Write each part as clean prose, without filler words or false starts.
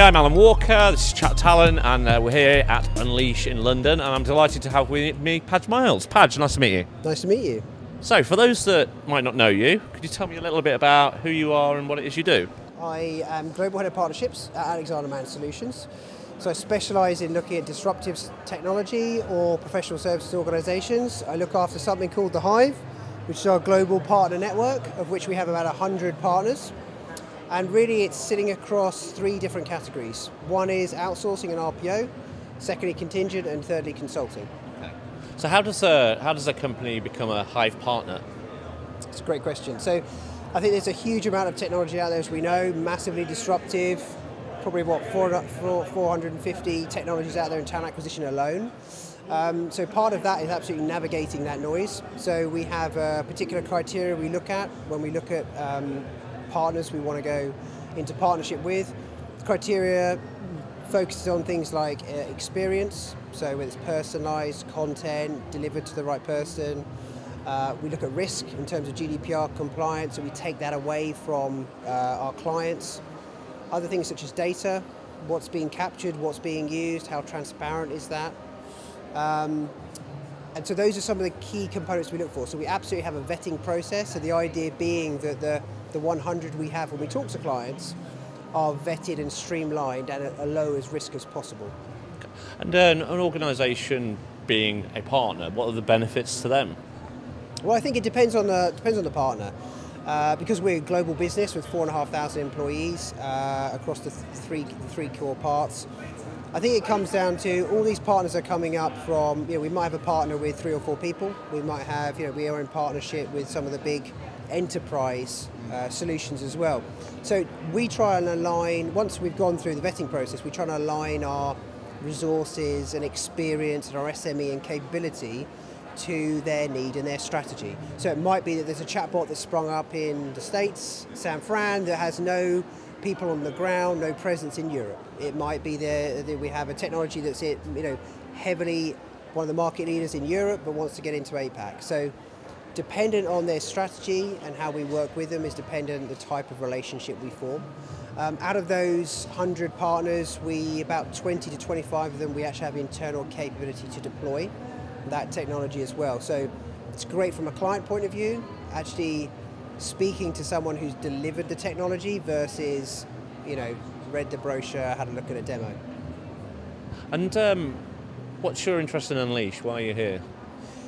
Hi, I'm Alan Walker, this is Chat Talent, and we're here at Unleash in London, and I'm delighted to have with me Padge Miles. Padge, nice to meet you. Nice to meet you. So, for those that might not know you, could you tell me a little bit about who you are and what it is you do? I am Global Head of Partnerships at Alexander Mann Solutions. So I specialise in looking at disruptive technology or professional services organisations. I look after something called the Hive, which is our global partner network, of which we have about 100 partners. And really it's sitting across three different categories. One is outsourcing and RPO, secondly contingent, and thirdly consulting. Okay. So how does a company become a Hive partner? It's a great question. So I think there's a huge amount of technology out there, as we know, massively disruptive, probably 450 technologies out there in talent acquisition alone. So part of that is absolutely navigating that noise. So we have a particular criteria we look at when we look at partners we want to go into partnership with. The criteria focuses on things like experience, so whether it's personalised content, delivered to the right person. We look at risk in terms of GDPR compliance, so we take that away from our clients. Other things such as data, what's being captured, what's being used, how transparent is that? And so those are some of the key components we look for. So we absolutely have a vetting process, so the idea being that the 100 we have when we talk to clients are vetted and streamlined and at a low as risk as possible. And an organisation being a partner, what are the benefits to them? Well, I think it depends on the partner. Because we're a global business with 4,500 employees across the three core parts, I think it comes down to all these partners are coming up from, we might have a partner with 3 or 4 people. We might have, we are in partnership with some of the big enterprise solutions as well. So we try and align, once we've gone through the vetting process, we try and align our resources and experience and our SME and capability to their need and their strategy. So it might be that there's a chatbot that's sprung up in the States, San Fran, that has no people on the ground, no presence in Europe. It might be that we have a technology that's heavily one of the market leaders in Europe but wants to get into APAC. So dependent on their strategy and how we work with them is dependent on the type of relationship we form. Out of those 100 partners, about 20 to 25 of them, we actually have internal capability to deploy that technology as well. So it's great from a client point of view, actually speaking to someone who's delivered the technology versus, read the brochure, had a look at a demo. And what's your interest in Unleash? Why are you here?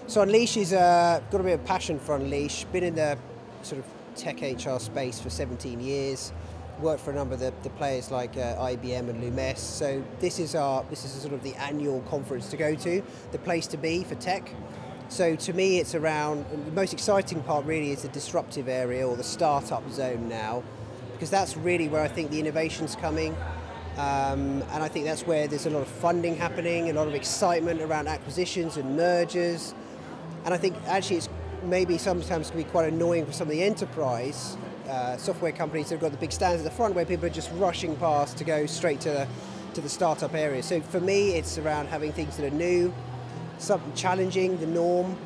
So Unleash is got a bit of passion for Unleash. Been in the sort of tech HR space for 17 years. Worked for a number of the players like IBM and Lumes. So this is sort of the annual conference to go to, the place to be for tech. So to me, it's around, the most exciting part really is the disruptive area or the startup zone now, because that's really where I think the innovation's coming. And I think that's where there's a lot of funding happening, a lot of excitement around acquisitions and mergers. And I think actually it's maybe sometimes can be quite annoying for some of the enterprise software companies that have got the big stands at the front where people are just rushing past to go straight to the startup area. So for me, it's around having things that are new, something challenging the norm,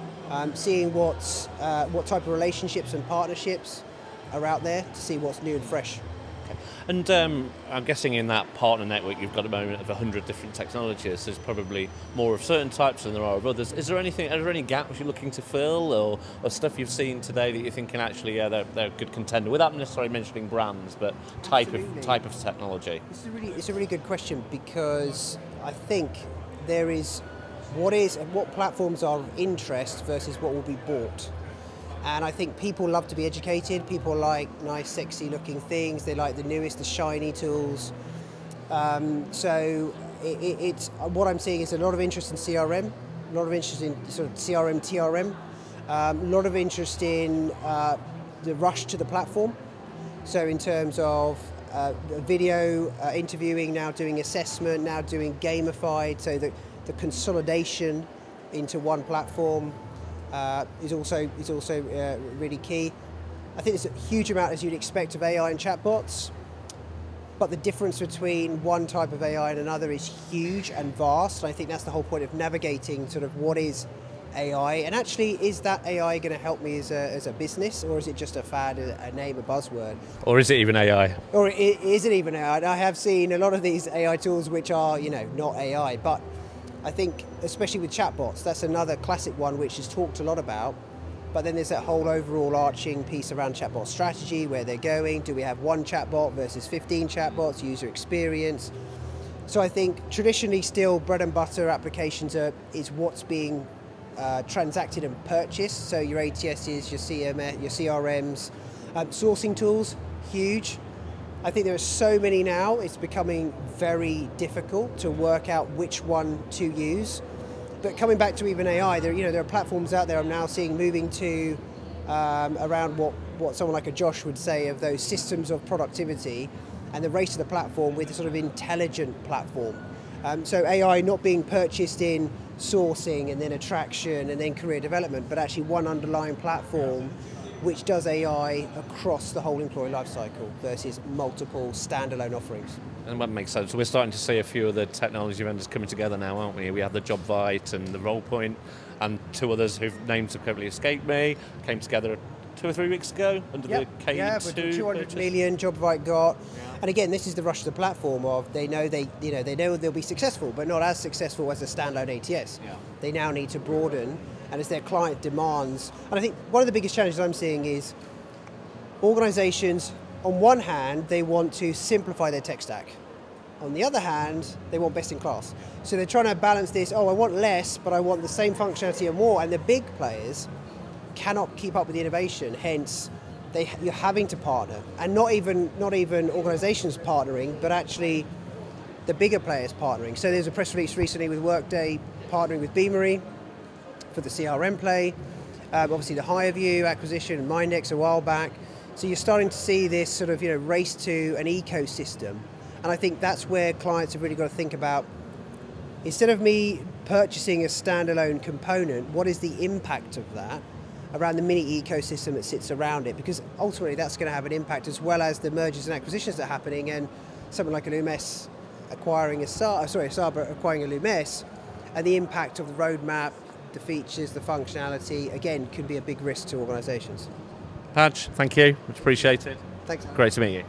seeing what type of relationships and partnerships are out there to see what's new and fresh. Okay. And I'm guessing in that partner network you've got a moment of 100 different technologies. There's probably more of certain types than there are of others. Are there any gaps you're looking to fill, or stuff you've seen today that you're thinking actually they're a good contender, without necessarily mentioning brands, but type of technology? It's a really good question, because I think there is what platforms are of interest versus what will be bought. And I think people love to be educated. People like nice, sexy looking things. They like the newest, the shiny tools. So what I'm seeing is a lot of interest in CRM, a lot of interest in sort of CRM, TRM, a lot of interest in the rush to the platform. So in terms of video interviewing, now doing assessment, now doing gamified, so the consolidation into one platform is also really key. I think there's a huge amount, as you'd expect, of AI and chatbots, but the difference between one type of AI and another is huge and vast. And I think that's the whole point of navigating sort of what is AI, and actually, is that AI going to help me as a business, or is it just a fad, a name, a buzzword? Or is it even AI? Or is it even AI? I have seen a lot of these AI tools which are, not AI, but I think, especially with chatbots, that's another classic one which is talked a lot about. But then there's that whole overall arching piece around chatbot strategy, where they're going. Do we have one chatbot versus 15 chatbots, user experience? So I think traditionally still bread and butter applications is what's being transacted and purchased. So your ATSs, your CMS, your CRMs, sourcing tools, huge. I think there are so many now, it's becoming very difficult to work out which one to use. But coming back to even AI, there are platforms out there I'm now seeing moving to around what someone like a Josh would say of those systems of productivity, and the race to the platform with a sort of intelligent platform. So AI not being purchased in sourcing and then attraction and then career development, but actually one underlying platform which does AI across the whole employee lifecycle versus multiple standalone offerings. And that makes sense. We're starting to see a few of the technology vendors coming together now, aren't we? We have the Jobvite and the Rollpoint, and two others whose names have completely escaped me, came together 2 or 3 weeks ago under the K2. Yeah, but 200 million Jobvite got. Yeah. And again, this is the rush to the platform of they know they'll be successful, but not as successful as a standalone ATS. Yeah. They now need to broaden, and as their client demands. And I think one of the biggest challenges I'm seeing is organizations, on one hand, they want to simplify their tech stack. On the other hand, they want best in class. So they're trying to balance this, I want less, but I want the same functionality and more. And the big players cannot keep up with the innovation, hence you're having to partner. And not even organizations partnering, but actually the bigger players partnering. So there's a press release recently with Workday partnering with Beamery for the CRM play. Obviously the HiveView acquisition, Mindex a while back. So you're starting to see this sort of race to an ecosystem. And I think that's where clients have really got to think about, instead of me purchasing a standalone component, what is the impact of that around the mini ecosystem that sits around it? Because ultimately that's going to have an impact, as well as the mergers and acquisitions that are happening, and something like a Lumes acquiring Saba acquiring a Lumes, and the impact of the roadmap, the features, the functionality, again, could be a big risk to organizations. Padge, thank you, much appreciated. Thanks. Great to meet you.